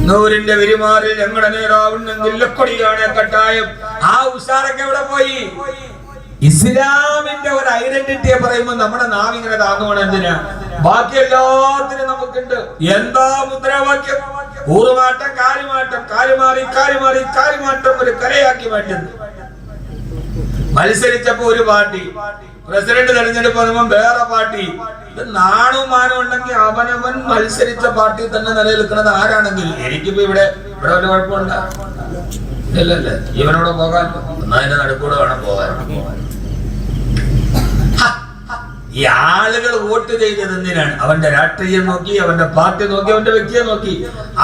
നൂറിന്റെ പെരുമാറിൽ ഞങ്ങളുടെ നേതാവുണ്ടെങ്കിൽ ലക്കൊടിയാണ് കട്ടായം. ആ ഉഷാറൊക്കെ എവിടെ പോയി? ഇസ്ലാമിന്റെ ഒരു ഐഡന്റിറ്റിയെ പറയുമ്പോൾ നമ്മുടെ നാവിങ്ങനെ താങ്ങുവാണ്. എന്തിനാ? ബാക്കി എല്ലാത്തിനും നമുക്കുണ്ട്. എന്താ മുദ്രാവാക്യം? കൂറുമാറ്റം, കാലുമാറ്റം, കാലുമാറി കാലുമാറി കാലുമാറ്റം ഒരു കലയാക്കി മാറ്റുന്നു. മത്സരിച്ചപ്പോ ഒരു പാർട്ടി, പ്രസിഡന്റ് തെരഞ്ഞെടുപ്പ് വന്നപ്പോൾ വേറെ പാർട്ടി. ഇത് നാണവും മാനവും ഉണ്ടെങ്കിൽ അവനവൻ മത്സരിച്ച പാർട്ടി തന്നെ നിലനിൽക്കുന്നത് ആരാണെങ്കിലും. എനിക്കിപ്പോ ഇവിടെ ഒരു കുഴപ്പമുണ്ടോ? ഇല്ലല്ലേ, ഇവനോട് പോകാൻ എന്നാ എന്റെ നടുക്കൂടെ വേണം പോകാൻ. ഈ ആളുകൾ വോട്ട് ചെയ്തത് എന്തിനാണ്? അവന്റെ രാഷ്ട്രീയം നോക്കി, അവന്റെ പാർട്ടി നോക്കി, അവന്റെ വ്യക്തിയെ നോക്കി.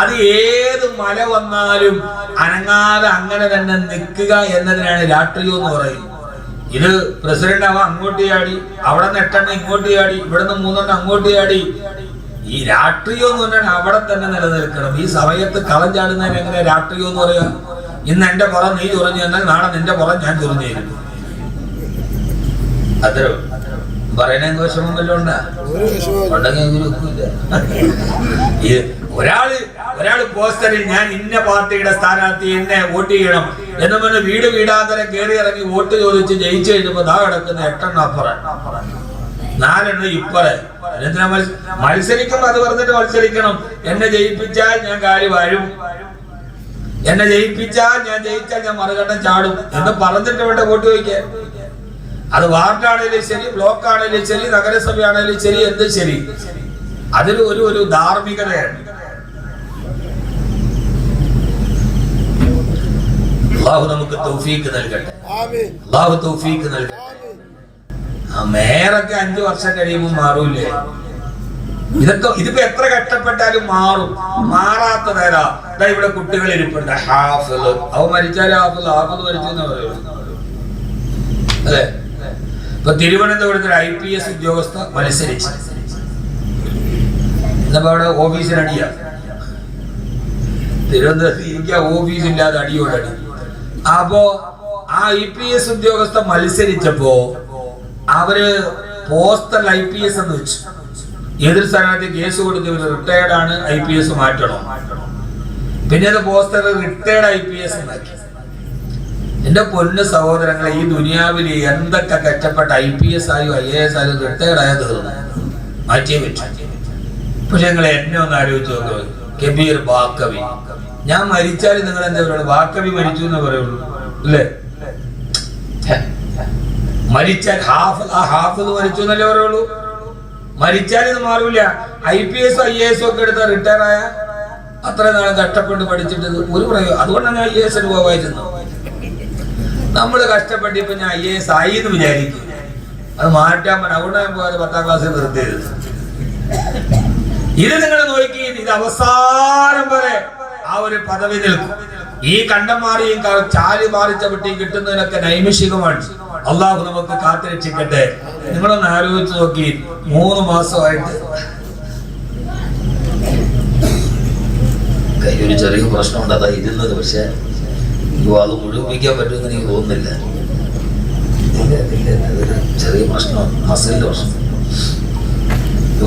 അത് ഏത് മല വന്നാലും അനങ്ങാതെ അങ്ങനെ തന്നെ നിൽക്കുക എന്നതിനാണ് രാഷ്ട്രീയം എന്ന് പറയുന്നത്. ഇത് പ്രസിഡന്റ് ആവാൻ അങ്ങോട്ട് ചാടി, അവിടെ നിന്ന് 8 ഇങ്ങോട്ട് ചാടി, ഇവിടെ നിന്ന് 3 അങ്ങോട്ട് ചാടി. ഈ രാഷ്ട്രീയം എന്ന് പറഞ്ഞാൽ അവിടെ തന്നെ നിലനിൽക്കണം. ഈ സമയത്ത് കളം ചാടുന്നതിന് എങ്ങനെ രാഷ്ട്രീയം എന്ന് പറയാ? ഇന്ന് എന്റെ പുറം നീ ചൊറിഞ്ഞു തന്നാൽ നാളെ നിന്റെ പുറം ഞാൻ ചൊറിഞ്ഞു തരും. അത്ര പറയണ വിഷമം വല്ലതും ഉണ്ടാ? ഒരാള് പോസ്റ്ററിൽ ഞാൻ ഇന്ന പാർട്ടിയുടെ സ്ഥാനാർത്ഥി എന്നെ വോട്ട് ചെയ്യണം എന്ന് പറഞ്ഞ് വീട് വീടാന്തരം കയറി ഇറങ്ങി വോട്ട് ചോദിച്ച് ജയിച്ചു കഴിഞ്ഞപ്പോ ദാ കിടക്കുന്ന 8 അപ്പുറം, 4 ഇപ്പറെ. എന്തിനാ മത്സരിക്കുമ്പോ അത് പറഞ്ഞിട്ട് മത്സരിക്കണം. എന്നെ ജയിപ്പിച്ചാൽ ഞാൻ കാര്യം വരും, എന്നെ ജയിച്ചാൽ ഞാൻ മറുകണ്ടം ചാടും എന്ന് പറഞ്ഞിട്ട് വേണ്ട വോട്ട് ചോദിക്കാൻ. അത് വാർഡാണേലും ശരി, ബ്ലോക്ക് ആണേലും ശരി, നഗരസഭയാണേലും ശരി, എന്ത് ശരി, അതിൽ ഒരു ധാർമ്മികതയാണ്. അല്ലാഹു നമുക്ക് തൗഫീഖ് നൽകട്ടെ. അല്ലാഹു തൗഫീഖ് നൽകട്ടെ. ആ മേയറൊക്കെ 5 വർഷം കഴിയുമ്പോൾ മാറൂലേ? ഇതിപ്പോ എത്ര കഷ്ടപ്പെട്ടാലും മാറും. മാറാത്ത നേരാ ഇവിടെ കുട്ടികൾ ഇരിപ്പുണ്ട്. ഹാഫിള് അവ മരിച്ചാലും ഹാഫിള് മരിച്ചെന്ന് പറയുള്ളൂ അല്ലെ? ഇപ്പൊ തിരുവനന്തപുരത്ത് IPS ഉദ്യോഗസ്ഥ മത്സരിച്ച് എന്നപ്പോ അവിടെ ഓഫീസിനടിയാ. തിരുവനന്തപുരത്ത് ഇരിക്കാൻ ഓഫീസില്ലാതെ അടിയോടടി. അപ്പോ ആ IPS ഉദ്യോഗസ്ഥ മത്സരിച്ചപ്പോ അവര് പോസ്റ്റൽ IPS എന്ന് വെച്ചു. എതിർ സ്ഥാനാർത്ഥി കേസ് കൊടുത്ത് റിട്ടയർഡ് ആണ്, IPS മാറ്റണോ? പിന്നെ അത് പോസ്റ്റർ റിട്ടയർഡ് IPS എന്നാക്കി. എന്റെ പൊന്നു സഹോദരങ്ങളെ, ഈ ദുനിയാവിൽ എന്തൊക്കെ കഷ്ടപ്പെട്ട IPS ആയോ IAS ആയോ റിട്ടയർഡ് ആയോ തീർന്നു, മാറ്റിയേ പറ്റും. പക്ഷെ നിങ്ങൾ എന്നെ ഒന്ന് ആലോചിച്ച് നോക്കുക. കബീർ ബാക്കവി, ഞാൻ മരിച്ചാലും നിങ്ങൾ എന്താ പറയുള്ളൂ? ബാക്കവി മരിച്ചു എന്ന് പറയുള്ളൂ അല്ലേ? മരിച്ചാൽ ഹാഫിള് മരിച്ചു എന്നല്ലേ പറയുള്ളൂ. മരിച്ചാൽ ഇത് മാറൂല. IPS IAS ഒക്കെ എടുത്ത റിട്ടയർ ആയ അത്ര നാളെ കഷ്ടപ്പെട്ട് പഠിച്ചിട്ട് ഒരു പ്രയോഗം. അതുകൊണ്ടാണ് IAS പോവായിരുന്നു. നമ്മള് കഷ്ടപ്പെട്ട് ഇപ്പൊ ഞാൻ IAS ആയി എന്ന് വിചാരിക്കും, അത് മാറ്റാൻ പറ്റും. അതുകൊണ്ടാണ് ഞാൻ പോയത് 10ാം ക്ലാസ്സിൽ നിർത്തിയത്. ഇത് നിങ്ങൾ നോക്കി, ഇത് അവസാനം വരെ ആ ഒരു പദവി നിൽക്കും. ഈ കണ്ടം മാറിയും ചാലി മാറിച്ചവിട്ടിയും കിട്ടുന്നതിനൊക്കെ നൈമിഷികമാണ്. അള്ളാഹു നമുക്ക് കാത്തുരക്ഷിക്കട്ടെ. നിങ്ങളൊന്ന് ആലോചിച്ച് നോക്കി, 3 മാസമായിട്ട് കയ്യൊരു ചെറിയ പ്രശ്നമുണ്ട്, അതാ ഇരുന്നത്. പക്ഷെ അത് മുഴുവിക്കാൻ പറ്റുമെന്ന് എനിക്ക് തോന്നുന്നില്ല. ചെറിയ പ്രശ്നമാണ്, മസിലിന്റെ പ്രശ്നം.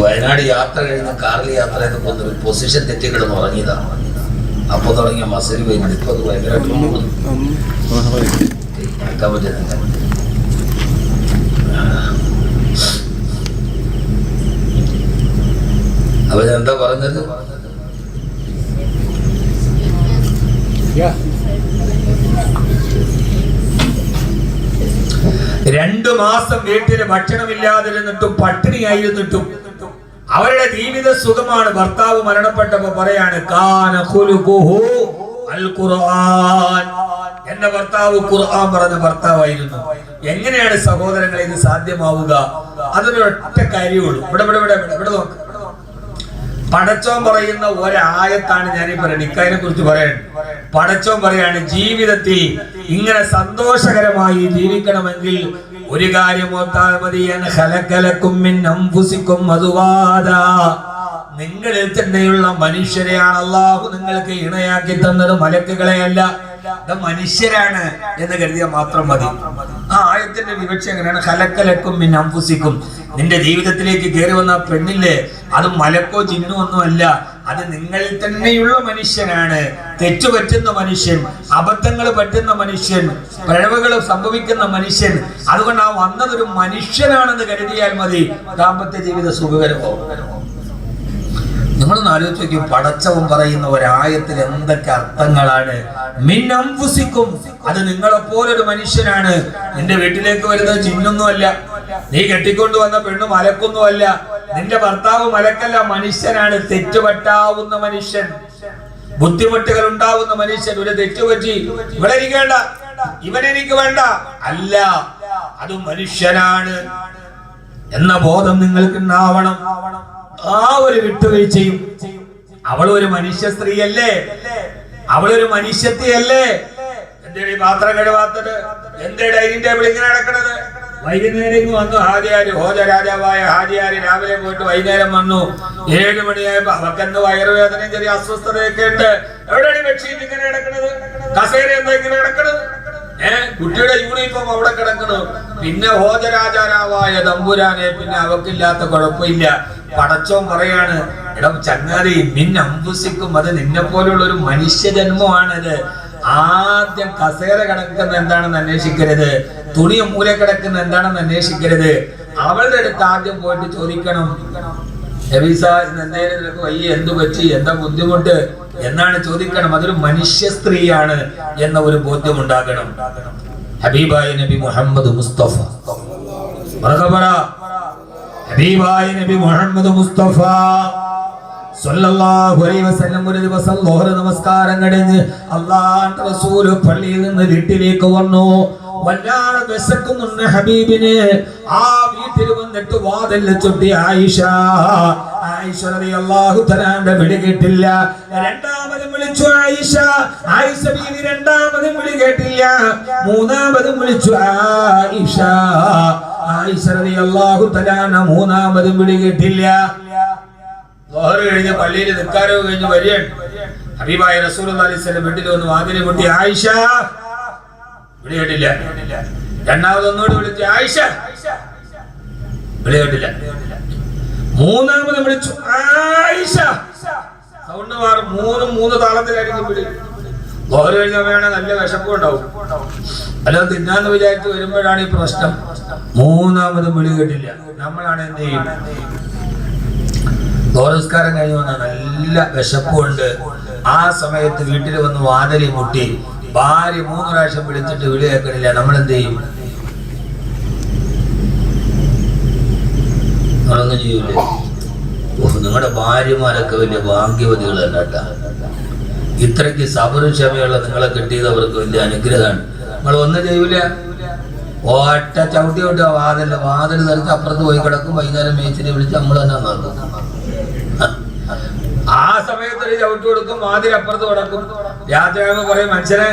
വയനാട് യാത്ര കഴിഞ്ഞ് കാറിൽ യാത്ര ചെയ്തപ്പോ ഒരു പൊസിഷൻ തെറ്റിക്കിടന്ന് ഉറങ്ങിയതാണ്. അപ്പൊ തുടങ്ങിയ മസിൽ വരുന്നത് ഇപ്പൊ അത് ഭയങ്കരമായിട്ട് നടക്കാൻ പറ്റുന്നില്ല. അപ്പൊ ഞാൻ എന്താ പറഞ്ഞത്? 2 മാസം വീട്ടില് ഭക്ഷണമില്ലാതിരുന്നിട്ടും പട്ടിണിയായിരുന്നിട്ടും അവരുടെ ജീവിത സുഖമാണ്. ഭർത്താവ് മരണപ്പെട്ടപ്പോ പറയാണ്, കാന ഖുലുഖുഹു അൽ ഖുർആൻ. എന്റെ ഭർത്താവ് ഖുർആൻ പറഞ്ഞ ഭർത്താവായിരുന്നു. എങ്ങനെയാണ് സഹോദരങ്ങളെ ഇത് സാധ്യമാവുക? അതിനൊരൊറ്റ കാര്യമുള്ളൂ. ഇവിടെ നോക്ക്. പടച്ചോൻ പറയുന്ന ഒരായത്താണ് ഞാനീ പറയുന്നത്. ഇക്കാര്യനെ കുറിച്ച് പറയാൻ പടച്ചോൻ പറയാണ്, ജീവിതത്തിൽ ഇങ്ങനെ സന്തോഷകരമായി ജീവിക്കണമെങ്കിൽ ഒരു കാര്യം ഓർത്താൽ മതി. നിങ്ങളിൽ തന്നെയുള്ള മനുഷ്യരെയാണ് അല്ലാഹു നിങ്ങൾക്ക് ഇണയാക്കി തന്നത്, മലക്കുകളെയല്ല. ഇത് മനുഷ്യരാണ് എന്ന് കരുതിയാൽ മാത്രം മതി. ആ ആയത്തിന്റെ വിവക്ഷ എങ്ങനെയാണ്? ഖലഖലക്കും മിൻ അൻഫുസിക്കും. നിന്റെ ജീവിതത്തിലേക്ക് കയറി വന്ന പെണ്ണില്ലേ, അത് മലക്കോ ജിന്നോ ഒന്നുമല്ല, അത് നിങ്ങളിൽ തന്നെയുള്ള മനുഷ്യനാണ്. തെറ്റുപറ്റുന്ന മനുഷ്യൻ, അബദ്ധങ്ങൾ പറ്റുന്ന മനുഷ്യൻ, പിഴവുകൾ സംഭവിക്കുന്ന മനുഷ്യൻ. അതുകൊണ്ട് ആ വന്നതൊരു മനുഷ്യനാണെന്ന് കരുതിയാൽ മതി, ദാമ്പത്യ ജീവിത സുഖകരമാവും. നിങ്ങളൊന്ന് ആലോചിച്ച് നോക്കി, പടച്ചവൻ പറയുന്ന ഒരായത്തിൽ എന്തൊക്കെ അർത്ഥങ്ങളാണ്. മിൻ അൻഫുസിക്കും, അത് നിങ്ങളെപ്പോലൊരു മനുഷ്യനാണ്. നിന്റെ വീട്ടിലേക്ക് വരുന്നത് ജിന്നൊന്നുമല്ല, നീ കെട്ടിക്കൊണ്ടു വന്ന പെണ്ണ് മലക്കൊന്നുമല്ല, നിന്റെ ഭർത്താവ് മലക്കല്ല, മനുഷ്യനാണ്. തെറ്റുപറ്റാവുന്ന മനുഷ്യൻ, ബുദ്ധിമുട്ടുകൾ ഉണ്ടാവുന്ന മനുഷ്യൻ. ഒരു തെറ്റുപറ്റി, ഇവിടെ എനിക്ക് വേണ്ട, ഇവനെനിക്ക് വേണ്ട, അല്ല, അത് മനുഷ്യനാണ് എന്ന ബോധം നിങ്ങൾക്ക് ഉണ്ടാവണം. ആ ഒരു വിട്ടുവീഴ്ചയും, അവളൊരു മനുഷ്യ സ്ത്രീയല്ലേ, അവളൊരു മനുഷ്യത്തിയല്ലേ. എന്തേടി പാത്രം കഴുകാത്തത്, എന്തേ ഡൈനിങ് ടേബിൾ ഇങ്ങനെ നടക്കണത്? വൈകുന്നേരം വന്നു ഹാജിയാര്, ഹോജ രാജാവായ ഹാജിയാര് രാവിലെ പോയിട്ട് വൈകുന്നേരം വന്നു. 7 മണിയായപ്പോ അവക്കെന്ന് വയറുവേദനയും ചെറിയ അസ്വസ്ഥതയൊക്കെ ഉണ്ട്. എവിടെയാണ് ബെഡ്ഷീറ്റ് ഇങ്ങനെ കിടക്കണത്, കസേര എന്താ ഇങ്ങനെ കിടക്കണത്, കുട്ടിയുടെ യൂണിഫോം അവിടെ കിടക്കണു. പിന്നെ ഹോജ രാജാവായ തമ്പുരാനെ പിന്നെ അവക്കില്ലാത്ത കുഴപ്പമില്ല. പടച്ചോൻ പറയാണ്, എടാ ചങ്ങാതി, മിൻ അൻഫുസിക്കും, അത് നിന്നെ പോലുള്ള ഒരു മനുഷ്യ ജന്മമാണത്. ആദ്യം കസേര കിടക്കുന്ന എന്താണെന്ന് അന്വേഷിക്കരുത്, തുണിയ മൂല കിടക്കുന്ന എന്താണെന്ന് അന്വേഷിക്കരുത്. അവളുടെ അടുത്ത് ആദ്യം പോയിട്ട് ചോദിക്കണം, നബീസ ഇന്ന് എന്തേലും നിനക്ക് വയ്യ, എന്തു പറ്റി, എന്താ ബുദ്ധിമുട്ട് എന്നാണ് ചോദിക്കണം. അതൊരു മനുഷ്യ സ്ത്രീയാണ് എന്ന ഒരു ബോധ്യം ഉണ്ടാകണം. ഹബീബായ നബി മുഹമ്മദ് മുസ്തഫ, ഹബീബായ നബി മുഹമ്മദ് മുസ്തഫ സല്ലല്ലാഹു അലൈഹി വസല്ലം ഒരു ദിവസം ലോഹർ നമസ്കാരം കഴിഞ്ഞ് അല്ലാഹുവിന്റെ റസൂൽ പള്ളിയിൽ നിന്ന് വീട്ടിലേക്ക് വന്നു. വല്ലാതെ വിശക്കുന്നുണ്ട് ഹബീബിന്. ആ വീട്ടിൽ വന്നിട്ട് വാതിൽ ചൊട്ടി ആയിഷ റളിയല്ലാഹു തആല വിളി കേട്ടില്ല. രണ്ടാമതും വിളിച്ചു ആയിഷ ബീവി, രണ്ടാമതും വിളി കേട്ടില്ല. മൂന്നാമതും വിളിച്ചു ആയിഷ റളിയല്ലാഹു തആല, മൂന്നാമതും വിളി കേട്ടില്ല. ലോഹർ കഴിഞ്ഞ് പള്ളിയിൽ നിസ്കാരം കഴിഞ്ഞ് വരികയാണ്. ഹബീബായ റസൂലുള്ളാഹി സ്വല്ലല്ലാഹു അലൈഹി വസല്ലം വീട്ടിൽ വന്ന് വാതിൽ മുട്ടി ആയിഷ, വിളി കേട്ടില്ല. രണ്ടാമത് ഒന്നുകൂടി വിളിച്ചു ആയിഷ, വിളി കേട്ടില്ല. മൂന്നാമത് വിളിച്ചു ആയിഷ, സൗണ്ട് മാറും. മൂന്ന് താളത്തിലായിരിക്കും വിളി. ലോഹർ കഴിഞ്ഞ സമയമാണ്, നല്ല വിശപ്പും ഉണ്ടാവും, അല്ലാതെ തിന്നാന്ന് വിചാരിച്ച് വരുമ്പോഴാണ് ഈ പ്രശ്നം. മൂന്നാമതും വിളി കേട്ടില്ല. നമ്മളാണ് എന്ത് ചെയ്യും? ദോരസ്കാരം കഴിഞ്ഞ് വന്ന നല്ല വിശപ്പുണ്ട്. ആ സമയത്ത് വീട്ടിൽ വന്ന് വാതിൽ മുട്ടി ഭാര്യ 3 പ്രാവശ്യം വിളിച്ചിട്ട് വിളി കേൾക്കണില്ല. നമ്മൾ എന്ത് ചെയ്യും? നിങ്ങളൊന്നും ചെയ്യൂലേ? നിങ്ങളുടെ ഭാര്യമാരൊക്കെ വലിയ ഭാഗ്യവതികളല്ല കേട്ടാ. ഇത്രയ്ക്ക് സബറും ക്ഷമയുള്ള നിങ്ങളെ കിട്ടിയത് അവർക്ക് വലിയ അനുഗ്രഹമാണ്. നിങ്ങൾ ഒന്നും ചെയ്യൂല, ഒറ്റ ചവിട്ടി വിട്ടോ വാതിൽ നിറച്ച് അപ്പുറത്ത് പോയി കിടക്കും. വൈകുന്നേരം മേച്ചിനെ വിളിച്ച് നമ്മൾ തന്നെ നോക്കും. ആ സമയത്ത് ഒരു ചവിട്ടി കൊടുക്കും, വാതിൽ അപ്പുറത്ത് കിടക്കും. രാത്രിയാകുമ്പോൾ പറയും മനുഷ്യനെ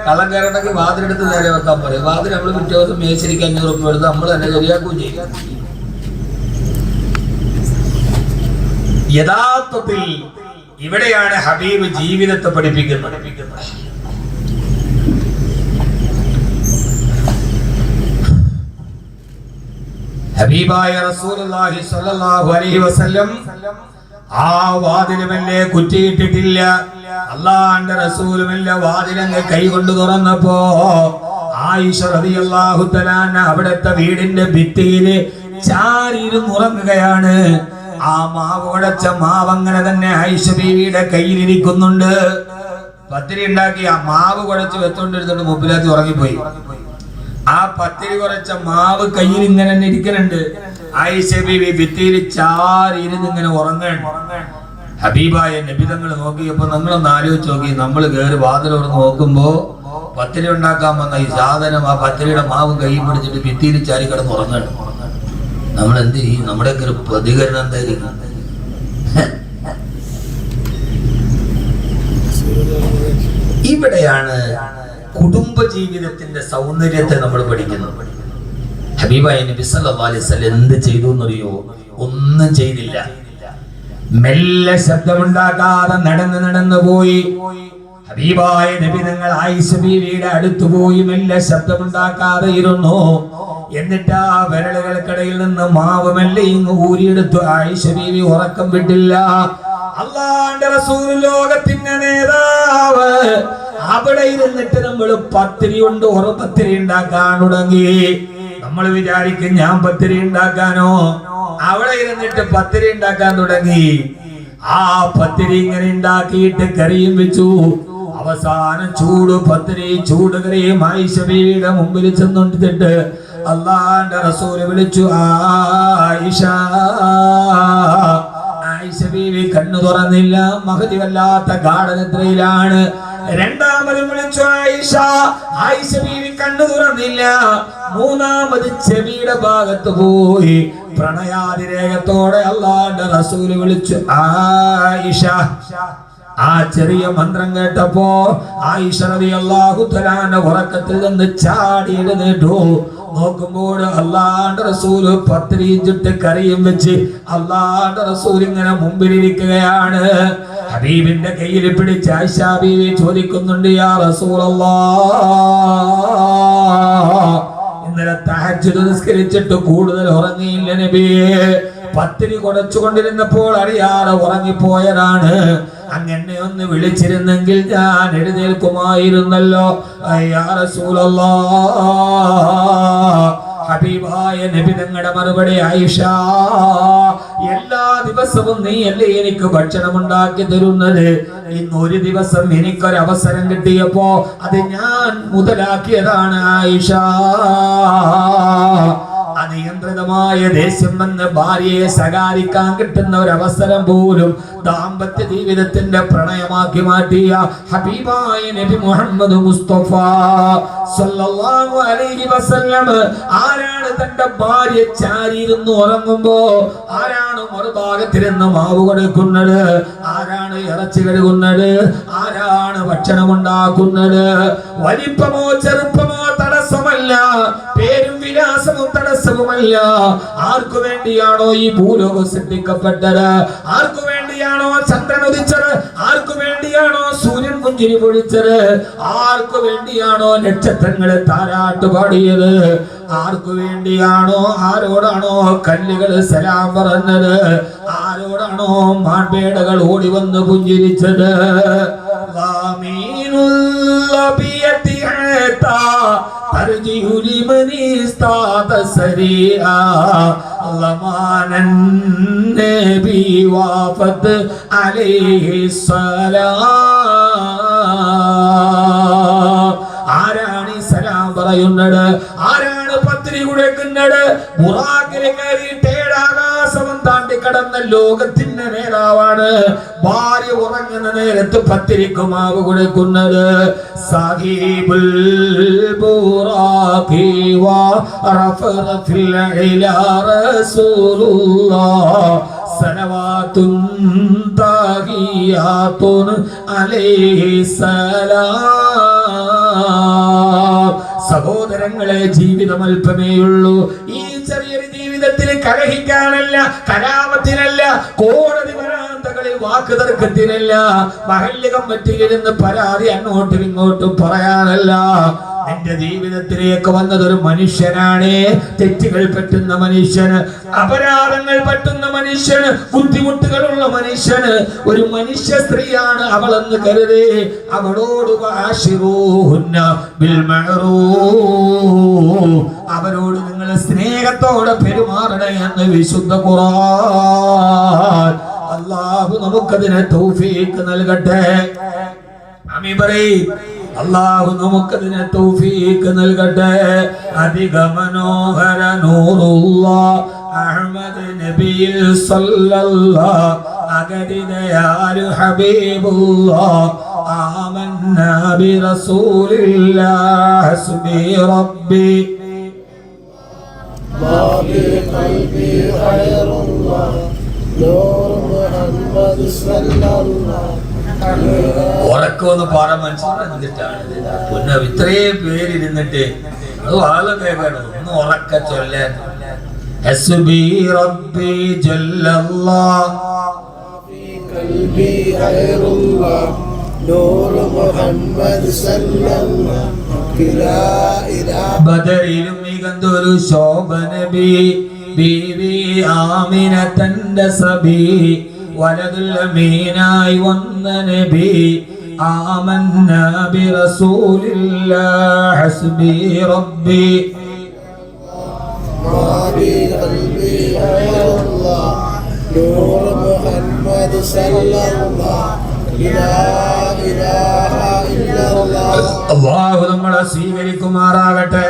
കള്ളം കയറണമെങ്കിൽ വാതിലെടുത്ത് നേരെ വെക്കാൻ പറയും. വാതിൽ നമ്മൾ പിറ്റേ ദിവസം മേച്ചിരിക്ക് 500 രൂപ എടുത്ത് നമ്മൾ തന്നെ ശരിയാക്കുകയും ചെയ്യും. യഥാർത്ഥത്തിൽ ഇവിടെയാണ് ഹബീബ് ജീവിതത്തെ പഠിപ്പിക്കുന്നത്. ഹബീബായ റസൂലുള്ളാഹി സ്വല്ലല്ലാഹു അലൈഹി വസല്ലം ആ വാതിലുമല്ലേ കുറ്റിയിട്ടിട്ടില്ല. അല്ലാഹുവിന്റെ റസൂലുമല്ലേ വാതിലങ്ങ് കൈകൊണ്ട് തുറന്നപ്പോ ആയിഷ റളിയല്ലാഹു തആല അവിടുത്തെ വീടിന്റെ ഭിത്തിയില് ചാരിയിരുന്നുറങ്ങുകയാണ്. ആ മാവ് കുഴച്ച മാവ് അങ്ങനെ തന്നെ ആയിഷ ബീവിയുടെ കയ്യിലിരിക്കുന്നുണ്ട്. പത്തിരി ഉണ്ടാക്കി ആ മാവ് കുഴച്ച് വെച്ചോണ്ടിരുന്നിട്ട് മുമ്പിലാത്തി ഉറങ്ങിപ്പോയി. ആ പത്തിരി കുറച്ച മാവ് കയ്യിൽ ഇങ്ങനെ തന്നെ ഇരിക്കുന്നുണ്ട്. ആയിഷ ബീവി ഭിത്തിയിൽ ചാരിയിരുന്ന് ഇങ്ങനെ ഉറങ്ങാൻ. ഹബീബായ നബി തങ്ങൾ നോക്കിയപ്പോ നിങ്ങളൊന്ന് ആലോചിച്ച് നോക്കി, നമ്മൾ കയറി വാതിൽ തുറന്ന് നോക്കുമ്പോ പത്തിരി ഉണ്ടാക്കാൻ വന്ന ഈ സാധനം ആ പത്തിരിയുടെ മാവ് കൈ പിടിച്ചിട്ട് ഭിത്തിയിൽ ചാരി കിടന്ന് ഉറങ്ങാണ്. നമ്മൾ എന്ത് ചെയ്യും? നമ്മുടെയൊക്കെ ഒരു പ്രതികരണം എന്തായിരിക്കും? ഇവിടെയാണ് കുടുംബ ജീവിതത്തിന്റെ സൗന്ദര്യത്തെ നമ്മൾ പഠിക്കുന്നത്. ഹബീബായ നബി സല്ലല്ലാഹു അലൈഹി വസല്ലം എന്ത് ചെയ്തു എന്നറിയോ? ഒന്നും ചെയ്തില്ല. മെല്ലെ ശബ്ദമുണ്ടാക്കാതെ നടന്നു പോയി. ഹബീബായ നബി തങ്ങൾ ആയിഷ ബീവിയുടെ അടുത്ത് പോയി മെല്ലെ ശബ്ദമുണ്ടാക്കാതെ ഇരുന്നു. എന്നിട്ട് ആ വിരലുകൾക്കിടയിൽ നിന്ന് മാവ് മെല്ലെ ഇങ്ങ് ഊരിയെടുത്തു. ആയിഷ ബീവി ഉറക്കം വിട്ടില്ല. അല്ലാഹുവിന്റെ റസൂൽ ലോകത്തിന്റെ നേതാവ് അവിടെ ഇരുന്നിട്ട് നമ്മൾ പത്തിരി കൊണ്ട് പത്തിരി ഉണ്ടാക്കാൻ തുടങ്ങി. നമ്മൾ വിചാരിക്കും ഞാൻ പത്തിരി ഉണ്ടാക്കാനോ? അവിടെ ഇരുന്നിട്ട് പത്തിരി ഉണ്ടാക്കാൻ തുടങ്ങി. ആ പത്തിരി ഇങ്ങനെ ഉണ്ടാക്കിയിട്ട് കറിയും വെച്ചു. അവസാനം ചൂട് കറിയും ആയിഷ ബീവിയുടെ മുമ്പിൽ ചെന്നിട്ട് അല്ലാഹുവിന്റെ റസൂല് വിളിച്ചു, ആയിഷ. ആയിഷ ബീവി കണ്ണു തുറന്നില്ല, മഹദി വല്ലാത്ത ഗാഢനിദ്രയിലാണ്. രണ്ടാമതും വിളിച്ചു ആയിഷ. ആയിഷ ബീവി കണ്ണു തുറന്നില്ല. മൂന്നാമത് ചെവിയുടെ ഭാഗത്ത് പോയി പ്രണയാതിരേകത്തോടെ അല്ലാഹുവിന്റെ റസൂല് വിളിച്ചു, ആയിഷ. ആ ചെറിയ മന്ത്രം കേട്ടപ്പോ ആയിഷ റളിയല്ലാഹു തആല ഉറക്കത്തിൽ നിന്ന് ചാടി എഴുന്നേറ്റു. നോക്കുമ്പോൾ അല്ലാഹുവിന്റെ റസൂൽ പത്തിരിയും ചുട്ട് കറിയും വെച്ച് അല്ലാഹുവിന്റെ റസൂൽ ഇങ്ങനെ മുമ്പിലിരിക്കുകയാണ്. ഹബീബിന്റെ കയ്യിൽ പിടിച്ച് ആയിഷ ബീവി ചോദിക്കുന്നുണ്ട്, യാ റസൂലല്ലാഹ്, ഇന്നലെ തഹജ്ജുദ് നിസ്കരിച്ചിട്ട് കൂടുതൽ ഉറങ്ങിയില്ല നബിയേ. പത്തിരി കുടച്ചുകൊണ്ടിരുന്നപ്പോൾ അറിയാതെ ഉറങ്ങിപ്പോയതാണ്. അങ്ങനെ ഒന്ന് വിളിച്ചിരുന്നെങ്കിൽ ഞാൻ എഴുന്നേൽക്കുമായിരുന്നല്ലോ. യാ റസൂലല്ലാഹ്, ഹബീബായ നബി തങ്ങളുടെ മറുപടി, ആയിഷ, എല്ലാ ദിവസവും നീ അല്ലേ എനിക്ക് ഭക്ഷണം ഉണ്ടാക്കി തരുന്നത്. ഇന്ന് ഒരു ദിവസം എനിക്കൊരവസരം കിട്ടിയപ്പോ അത് ഞാൻ മുതലാക്കിയതാണ് ആയിഷ. അനിയന്ത്രിതമായ ദേഷ്യം വന്ന് ഭാര്യയെ ശകാരിക്കാൻ കിട്ടുന്ന ഒരു അവസരം പോലും ദാമ്പത്യ ജീവിതത്തിന്റെ പ്രണയമാക്കി മാറ്റിയ ഹബീബായ നബി മുഹമ്മദ് മുസ്തഫ സല്ലല്ലാഹു അലൈഹി വസല്ലം ആരാണ് തന്റെ ഭാര്യ ചാരിയിരുന്ന് ഉറങ്ങുമ്പോ ആരാണ് മറുഭാഗത്തിരുന്ന് മാവ് കൊടുക്കുന്നത്, ആരാണ് ഇറച്ചി കഴുകുന്നത്, ആരാണ് ഭക്ഷണം ഉണ്ടാക്കുന്നത്? വലിപ്പമോ ചെറുപ്പമോ തടസ്സമല്ല, പേരും വിലാസമോ തടസ്സവുമല്ല. ആർക്കു വേണ്ടിയാണോ ഈ ഭൂലോകം സൃഷ്ടിക്കപ്പെട്ടത്? ആർക്കു വേണ്ടിയാണോ ചന്ദ്രൻ ഉദിച്ചത്? ആർക്കു വേണ്ടിയാണോ സൂര്യൻ പുഞ്ചിരി പൊഴിച്ചത്? ആർക്കു വേണ്ടിയാണോ നക്ഷത്രങ്ങളെ താരാട്ട് പാടിയത്? ആർക്കു വേണ്ടിയാണോ, ആരോടാണോ കല്ലുകൾ സലാം പറഞ്ഞത്? ആരോടാണോ മാൻപേടകൾ ഓടി വന്ന് പുഞ്ചിരിച്ചത്? ترجع لمن استعاد سريعا ضمان النبي وافد عليه السلام. ആരാണ് സലാം പറയുന്നത്? ആരാണ് പത്രി കുടക്കുന്നത്? ബുറാഖിൽ കയറിയിട്ട് ഏഴാകാശം താണ്ടി കടന്ന ലോകത്തിന്റെ നേതാവാണ്. ഭാര്യ ഉറങ്ങുന്ന നേരത്ത് പത്തിരിക്ക് മാവ് കൊടുക്കുന്നത്. സാഹിബുൽ ബുറാഖി വറഫറഫിൽ ഇലാ റസൂലുള്ളാഹ് സലവാത്തുൻ തഹിയാത്തുൻ അലൈഹി സലാം. സഹോദരങ്ങളെ, ജീവിതം അല്പമേയുള്ളൂ. ഈ ചെറിയൊരു ജീവിതത്തിൽ കലഹിക്കാനല്ല, കലാപത്തിനല്ല, കോടതി വരാന്തകളിൽ വാക്ക് തർക്കത്തിനല്ല, മഹല്ല് കമ്മിറ്റിയിലിരുന്ന് പരാതി അങ്ങോട്ടും ഇങ്ങോട്ടും പറയാനല്ല. എന്റെ ജീവിതത്തിലേക്ക് വന്നതൊരു മനുഷ്യനാണ്. തെറ്റുകൾ പറ്റുന്ന മനുഷ്യന്, അപരാധങ്ങൾ പറ്റുന്ന മനുഷ്യന്, ബുദ്ധിമുട്ടുകളുള്ള മനുഷ്യന്, ഒരു മനുഷ്യ സ്ത്രീയാണ് അവളെന്ന് കരുതി അവളോട് അവരോട് നിങ്ങൾ സ്നേഹത്തോടെ പെരുമാറണേ എന്ന് വിശുദ്ധ ഖുർആൻ. അല്ലാഹു നമുക്കതിനെ തൗഫീഖ് നൽകട്ടെ. ആമീൻ പറയ്. അല്ലാഹു നമുക്കതിനെ തൗഫീഖ് നൽകട്ടെ. അധിക മനോഹര നൂറുല്ലാഹ് അഹ്മദ് നബിയിൽ സല്ലല്ലാഹ് അഗതിദയാലു ഹബീബുല്ലാഹ് ആമന്നാ ബിറസൂലില്ലാഹ് ഹസ്ബി റബ്ബി ബാബി ഖൽബി ഖൈറുല്ലാഹ് നൂർ മുഹമ്മദ് സല്ലല്ലാഹ്. ഉറക്കമൊന്ന് പാടാൻ മനസ്സിലാക്കിട്ടാണ് പിന്നെ ഇത്രയും പേരിരുന്നിട്ട് അത് വളരെ കേൾക്കണം. ഒന്ന് ഉറക്ക ചൊല്ലാൻ. ഹസ്ബി റബ്ബി ജല്ലല്ലാഹ് ഖൽബി ഖൈറുല്ലാഹ് നൂർ മുഹമ്മദ് സല്ലല്ലാഹു ബദറിലും മികന്തൊരു ശോഭ നബി ബീവി ആമിന തന്റെ സബി വലതുൽ അമീനായി വന്ന നബി آمنا برسول الله حسبي ربي قلبي يا الله نور محمد صلى الله لا إله إلا الله അല്ലാഹു നമ്മളെ സ്വീകരിക്കുമാറാകട്ടെ.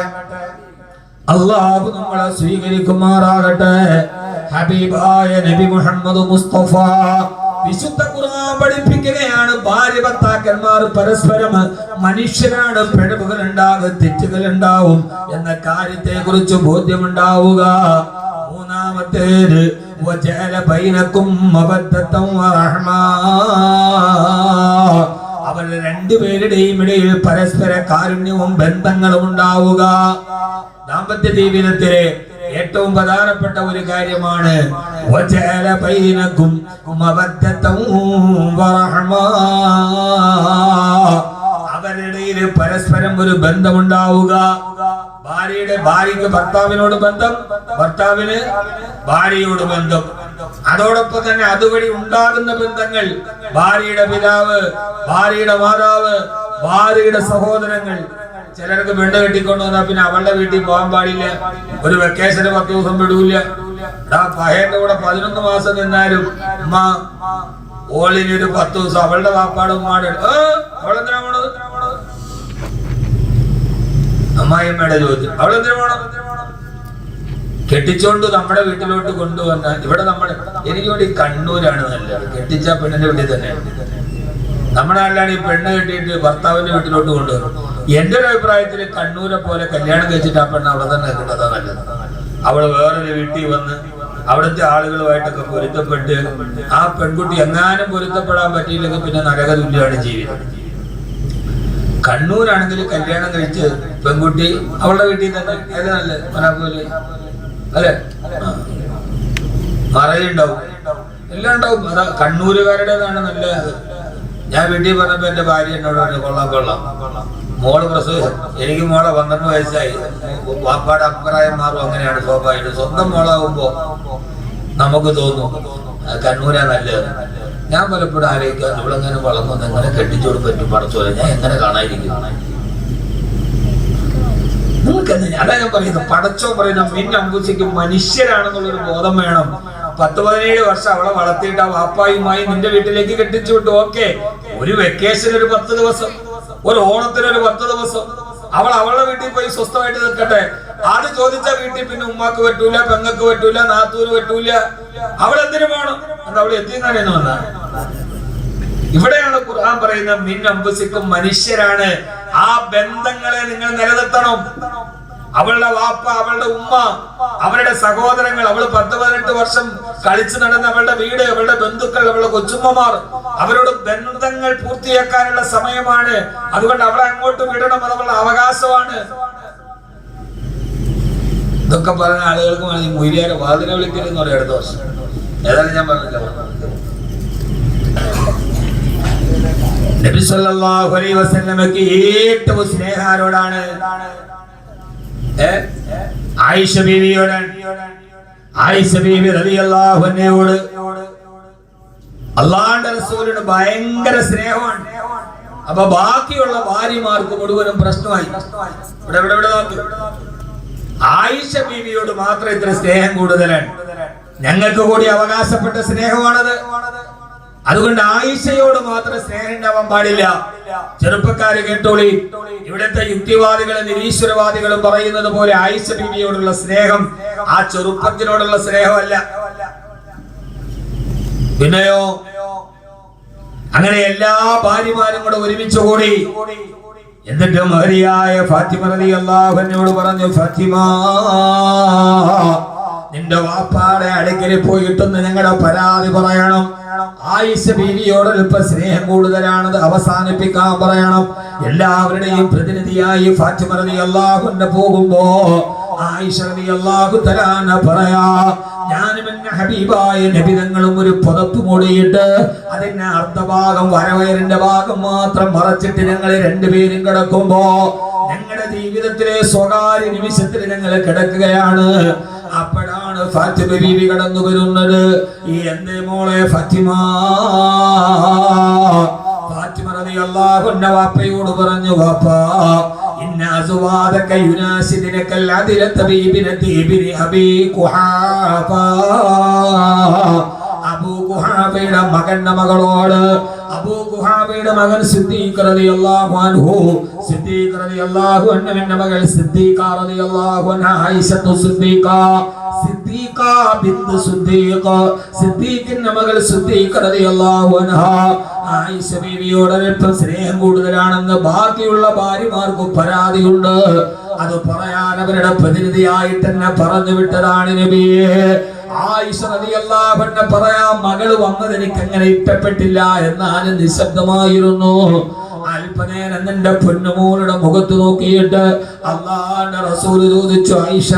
അല്ലാഹു നമ്മളെ സ്വീകരിക്കുമാറാകട്ടെ. ഹബീബായ നബി മുഹമ്മദ് മുസ്തഫ വിശുദ്ധ ഖുർആൻ പഠിപ്പിക്കുകയാണ്, ഭാര്യ ഭർത്താക്കന്മാർ പരസ്പരം മനുഷ്യരാണ്, പിഴവുകൾ ഉണ്ടാകും, തെറ്റുകൾ ഉണ്ടാവും എന്ന കാര്യത്തെ കുറിച്ച് ബോധ്യമുണ്ടാവുക. മൂന്നാമത്തേത് വജഅല ബൈനകും മവദ്ദതൻ വറഹ്മാ, അവരുടെ രണ്ടുപേരുടെയും ഇടയിൽ പരസ്പര കാരുണ്യവും ബന്ധങ്ങളും ഉണ്ടാവുക. ദാമ്പത്യ ജീവിതത്തിലെ ഏറ്റവും പ്രധാനപ്പെട്ട ഒരു കാര്യമാണ് വജഅല ബൈനകും മവദ്ദതൻ വറഹ്മാ, അവരുടെ ഇടയിൽ പരസ്പരം ഒരു ബന്ധമുണ്ടാവുക. ഭാര്യയ്ക്ക് ഭർത്താവിനോട് ബന്ധം, ഭർത്താവിന് ഭാര്യയോട് ബന്ധം. അതോടൊപ്പം തന്നെ അതുവഴി ഉണ്ടാകുന്ന ബന്ധങ്ങൾ, ഭാര്യയുടെ പിതാവ്, ഭാര്യയുടെ മാതാവ്, ഭാര്യയുടെ സഹോദരങ്ങൾ. ചിലർക്ക് പെണ്ണ് കെട്ടിക്കൊണ്ടു വന്നാൽ പിന്നെ അവളുടെ വീട്ടിൽ പോകാൻ പാടില്ല, ഒരു വെക്കേഷന് 10 ദിവസം വിടൂല. പഹയന്റെ കൂടെ 11 മാസം നിന്നാലും ഉമ്മ ഓളിനൊരു 10 ദിവസം അവളുടെ വാപ്പാടും ഉമ്മാടെ അവളെന്തിനാ പോണത്? അമ്മായിയമ്മയുടെ ചോദ്യം, അവളെന്തിനാ പോണം? കെട്ടിച്ചോണ്ട് നമ്മുടെ വീട്ടിലോട്ട് കൊണ്ടുവന്നാൽ ഇവിടെ എനിക്ക് വേണ്ടി കണ്ണൂരാണ് നല്ലത്. കെട്ടിച്ച പെണ്ണിന്റെ വീട്ടിൽ തന്നെ. നമ്മുടെ നാട്ടിലാണ് ഈ പെണ്ണ് കെട്ടിയിട്ട് ഭർത്താവിന്റെ വീട്ടിലോട്ട് കൊണ്ടുവരും. എന്റെ ഒരു അഭിപ്രായത്തിൽ കണ്ണൂരെ പോലെ കല്യാണം കഴിച്ചിട്ട് ആ പെണ്ണ് അവിടെ തന്നെ കിട്ടതാ നല്ലത്. അവള് വേറൊരു വീട്ടിൽ വന്ന് അവിടുത്തെ ആളുകളുമായിട്ടൊക്കെ പൊരുത്തപ്പെട്ട് ആ പെൺകുട്ടി എങ്ങാനും പൊരുത്തപ്പെടാൻ പറ്റിയില്ലെങ്കിൽ പിന്നെ നരകതുല്യമാണ് ജീവിതം. കണ്ണൂരാണെങ്കിൽ കല്യാണം കഴിച്ച് പെൺകുട്ടി അവളുടെ വീട്ടിൽ തന്നെ, ഏത് നല്ലത്? മനാപ്പൂര് അല്ലെ, മറയുണ്ടാവും, എല്ലാം ഉണ്ടാവും. അതാ കണ്ണൂരുകാരുടേതാണ് നല്ലത്. ഞാൻ വീട്ടിൽ പറഞ്ഞപ്പോ എന്റെ ഭാര്യ എന്നോട് പറഞ്ഞു, കൊള്ളാം മോള് പ്രസവിച്ചു. എനിക്ക് മോളെ 12 വയസ്സായി. വാപ്പാടെ അഭിപ്രായം മാറും, അങ്ങനെയാണ് സ്വാഭാവികം. സ്വന്തം മോളാവുമ്പോ നമുക്ക് തോന്നും കണ്ണൂരാ നല്ലത്. ഞാൻ പലപ്പോഴും ആലോചിക്കുക, ഇവളെങ്ങനെ വളർന്നു, എങ്ങനെ കെട്ടിച്ചോട് പറ്റും പടച്ചോലെ, ഞാൻ എങ്ങനെ കാണാതിരിക്കും? നിങ്ങൾക്ക് അതാ ഞാൻ പറയുന്നത്, പടച്ചോ പറയുന്ന മിന്നമ്പൂസിക്ക് മനുഷ്യരാണെന്നുള്ളൊരു ബോധം വേണം. 10-17 വർഷം അവളെ വളർത്തിയിട്ട് ആ വാപ്പായുമായി നിന്റെ വീട്ടിലേക്ക് കെട്ടിച്ചു വിട്ടു. ഓക്കെ, ഒരു വെക്കേഷൻ ഒരു 10 ദിവസം, ഒരു ഓണത്തിന് ഒരു 10 ദിവസം അവൾ അവളുടെ വീട്ടിൽ പോയി സ്വസ്ഥമായിട്ട് നിൽക്കട്ടെ. അത് ചോദിച്ച വീട്ടിൽ പിന്നെ ഉമ്മാക്ക് പറ്റൂല, പെങ്ങക്ക് പറ്റൂല, നാത്തൂര് പറ്റൂല. അവളെന്തിനു വേണം? അത് അവൾ എത്തിയെന്നു വന്ന. ഇവിടെയാണ് ഖുർആൻ പറയുന്ന മിൻ അംഫുസിക്കും, മനുഷ്യരാണ്. ആ ബന്ധങ്ങളെ നിങ്ങൾ നിലനിർത്തണം. അവളുടെ വാപ്പ, അവളുടെ ഉമ്മ, അവരുടെ സഹോദരങ്ങൾ, അവള് 10-18 വർഷം കളിച്ചു നടന്ന അവളുടെ വീട്, അവളുടെ ബന്ധുക്കൾ, അവളുടെ കൊച്ചുമ്മമാർ, അവരോട് ബന്ധങ്ങൾ പൂർത്തിയാക്കാനുള്ള സമയമാണ്. അതുകൊണ്ട് അവളെ അങ്ങോട്ട് വിടണം, അത് അവളുടെ അവകാശമാണ്. ഇതൊക്കെ പറഞ്ഞ ആളുകൾക്ക് വേണമെങ്കിൽ മൊയ്ലിയാരെ വാതിനെ വിളിക്കരുതെന്ന് പറയാം അടുത്ത വർഷം. ഏതായാലും ഞാൻ പറഞ്ഞില്ല. നബി സല്ലല്ലാഹു അലൈഹി വസല്ലമക്ക് ഏറ്റവും സ്നേഹം ആരോടാണ്? ആയിഷ ബീവിയോടാണ്. ആയിഷ ബീവി റളിയല്ലാഹു അൻഹയോട് അല്ലാഹുവിന്റെ റസൂലിന് ഭയങ്കര സ്നേഹമാണ്. അപ്പൊ ബാക്കിയുള്ള ഭാര്യമാർക്ക് മുഴുവനും പ്രശ്നമായി. ആയിഷ ബീവിയോട് മാത്രം ഇത്ര സ്നേഹം കൂടുതലാണ്. ഞങ്ങൾക്ക് കൂടി അവകാശപ്പെട്ട സ്നേഹമാണത്. അതുകൊണ്ട് ആയിഷയോട് മാത്രം സ്നേഹം ഉണ്ടാവാൻ പാടില്ല. ചെറുപ്പക്കാര് കേട്ടോളി, ഇവിടുത്തെ യുക്തിവാദികളും നിരീശ്വരവാദികളും പറയുന്നത് പോലെ ആയിഷ ബീവിയോടുള്ള സ്നേഹം ആ ചെറുപ്പത്തിനോടുള്ള സ്നേഹമല്ല. പിന്നെയോ അങ്ങനെ എല്ലാ ഭാര്യമാരും കൂടെ ഒരുമിച്ച് കൂടി എന്നിട്ട് മഹരിയായ ഫാത്തിമ റളിയല്ലാഹു അൻഹയോട് പറഞ്ഞു, ഫാത്തിമ, നിന്റെ വാപ്പാടെ അടുക്കൽ പോയിട്ടൊന്ന് ഞങ്ങളുടെ പരാതി പറയണം. ആയിഷ ബീവിയോട് അല്പ സ്നേഹം കൂടുതലാണത് അവസാനിപ്പിക്കാൻ പറയണം. എല്ലാവരുടെയും പ്രതിനിധിയായി ഫാത്തിമ റളിയല്ലാഹു അൻഹ പോകുമ്പോ ആയിഷ റളിയല്ലാഹു തആല പറയാ, ഞാനും എന്റെ ഹബീബായ നബി തങ്ങളും ഒരു പുതപ്പ് മൂടിയിട്ട് അതിന്റെ അർദ്ധഭാഗം വരവയറിന്റെ ഭാഗം മാത്രം മറച്ചിട്ട് ഞങ്ങൾ രണ്ടുപേരും കിടക്കുമ്പോ ഞങ്ങളുടെ ജീവിതത്തിലെ സ്വകാര്യ നിമിഷത്തിൽ ഞങ്ങൾ കിടക്കുകയാണ്. അപ്പോഴാണ് സമയത്താണ് ഫാത്തിമ ബീവി കടന്നു വരുന്നത്. ഈ എന്തേ മോളെ ഫാത്തിമ റളിയല്ലാഹു അൻഹ വാപ്പയോട് പറഞ്ഞു, വാപ്പാ ഇന്ന അസ്വാദക യുനാസിദിനകൽ അദിലത ബിബിനതി ഇബ്നി അബീ ഖുഹാഫ. അബൂ ഖുഹാഫയുടെ മകന്റെ മകളോട്, അബൂ ഖുഹാഫയുടെ മകൻ സിദ്ദീഖ് റളിയല്ലാഹു അൻഹു, സിദ്ദീഖ് റളിയല്ലാഹു അൻഹുവിന്റെ മകൾ സിദ്ദീഖ റളിയല്ലാഹു അൻഹ, ആയിഷത്തു സിദ്ദീഖ, സിദ്ദീഖ ബിന്ത് സിദ്ദീഖ്, സിദ്ദീഖിന്റെ മകൾ സിദ്ദീഖ റളിയല്ലാഹു അൻഹ ആയിഷ ബീവിയോട് അല്പം സ്നേഹം കൂടുതലാണെന്ന് ബാക്കിയുള്ള ഭാര്യമാർക്ക് പരാതിയുണ്ട്. അത് പറയാൻ അവരുടെ പ്രതിനിധിയായിട്ട് തന്നെ പറഞ്ഞു വിട്ടതാണ് നബിയെ. ആയിഷ റളിയല്ലാഹു അൻഹ പറയാ, മകള് വന്നത് എനിക്ക് അങ്ങനെ ഇഷ്ടപ്പെട്ടില്ല, എന്നാലും നിശബ്ദമായിരുന്നു. അല്പനേരം നിന്റെ പൊന്നുമോളുടെ മുഖത്ത് നോക്കിയിട്ട് അല്ലാഹുവിന്റെ റസൂൽ ചോദിച്ചു, ആയിഷ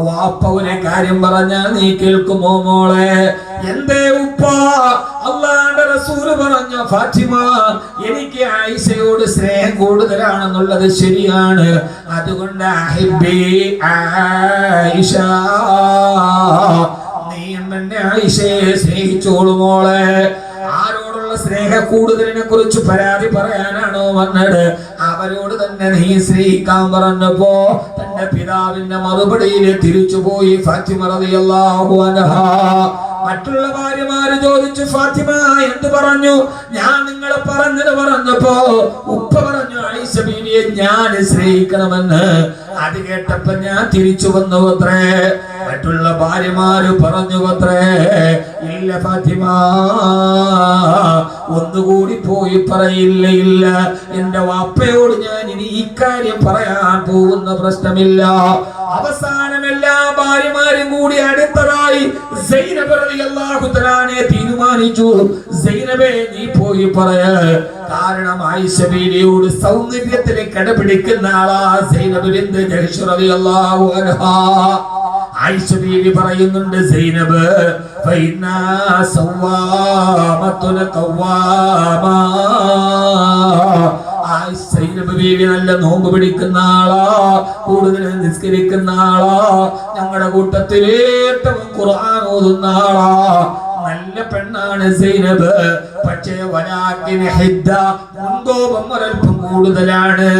വാപ്പ ഒരു കാര്യം പറഞ്ഞാൽ നീ കേൾക്കുമോ മോളെ? എന്തേ ഉപ്പ? അല്ലാഹുവിന്റെ റസൂൽ പറഞ്ഞു, ഫാത്തിമ എനിക്ക് ആയിഷയോട് സ്നേഹം കൂടുതലാണെന്നുള്ളത് ശരിയാണ്, അതുകൊണ്ട് അഹിബ്ബി ആയിഷ, നീ എന്നെ ആയിഷയെ സ്നേഹിച്ചോളൂ മോളെ. ആരോടുള്ള സ്നേഹ കൂടുതലിനെ കുറിച്ച് പരാതി പറയാനാണോ വന്നത്? അവരോട് തന്നെ നീ സ്നേഹിക്കാൻ പറഞ്ഞപ്പോ തന്റെ പിതാവിന്റെ മറുപടിയിൽ തിരിച്ചുപോയി ഫാത്തിമ റളിയല്ലാഹു അൻഹ. മറ്റുള്ള ഭാര്യമാര് ചോദിച്ചു, ഫാത്തിമ എന്ത് പറഞ്ഞു? ഞാൻ നിങ്ങളെ പറഞ്ഞപ്പോ ഉപ്പ പറഞ്ഞു ആയിഷ ബീവിയെ ഞാൻ സ്നേഹിക്കണമെന്ന്. അത് കേട്ടപ്പോ ഞാൻ തിരിച്ചു വന്നു അത്രേ. മറ്റുള്ള ഭാര്യമാര് പറഞ്ഞു അത്രേ, ഇല്ല ഫാത്തിമ, ഒന്നുകൂടി പോയി പറയില്ല, ഇല്ല, എന്റെ വാപ്പയോട് ഞാൻ ഇനി ഇക്കാര്യം പറയാൻ പോകുന്ന പ്രശ്നമില്ല. അവസാനം എല്ലാ ഭാര്യമാരും കൂടി അടുത്തതായി സൈനബ് റളിയല്ലാഹു തആല തീരുമാനിച്ചു, സൈനബേ നീ പോയി പറയ. കാരണം ആയിഷ ബീവിയോട് സൗന്ദര്യത്തിൽ കടപിടിക്കുന്ന ആളാ സൈനബ് ബിന്ത് ജഹ്ഷ് റളിയല്ലാഹു അൻഹാ. ആയിഷ ബീവി പറയുന്നുണ്ട്, സൈനബ് ഫൈനാ സവ്വാമത്തുൻ ഖവ്വാമ. സൈനബ് ബീവി നല്ല നോമ്പ് പിടിക്കുന്ന ആളാ, കൂടുതൽ നിസ്കരിക്കുന്ന ആളാ, ഞങ്ങളുടെ കൂട്ടത്തിൽ ഏറ്റവും ഖുർആൻ ഓതുന്ന ആളാ, നല്ല പെണ്ണാണ് സൈനബ്. പക്ഷേ വലാകിൻ ഹിദ്ദ, മുൻകോപം ഒരൽപ്പം കൂടുതലാണ്.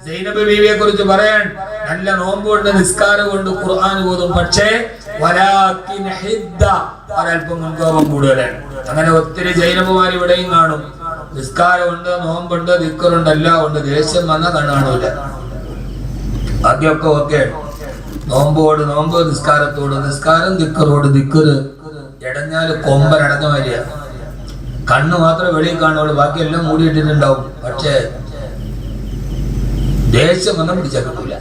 സൈനബ് ബീവിയെ കുറിച്ച് പറയാൻ, നല്ല നോമ്പുകൊണ്ട് നിസ്കാരം കൊണ്ട് ഖുർആൻ ഓതും, പക്ഷേ വലാകിൻ ഹിദ്ദ, ഒരൽപ്പം മുൻകോപം കൂടുതലാണ്. അങ്ങനെ ഒത്തിരി സൈനബുമാർ ഇവിടെയും കാണും. നിസ്കാരമുണ്ട്, നോമ്പുണ്ട്, ദിക്റുണ്ട്, എല്ലാം ഉണ്ട്, ദേഷ്യം വന്ന കാണൂല. ബാക്കിയൊക്കെ ഓക്കെ. നോമ്പോട് നോമ്പ്, നിസ്കാരത്തോട് നിസ്കാരം, ദിക്റോട് ദിക്റ്. ഇടഞ്ഞാല് കൊമ്പനടഞ്ഞ മാതിരിയ. കണ്ണ് മാത്രമേ വെളിയിൽ കാണുള്ളൂ, ബാക്കിയെല്ലാം മൂടിയിട്ടിട്ടുണ്ടാവും. പക്ഷേ ദേഷ്യം വന്നാൽ പിടിച്ചാൽ കിട്ടൂല.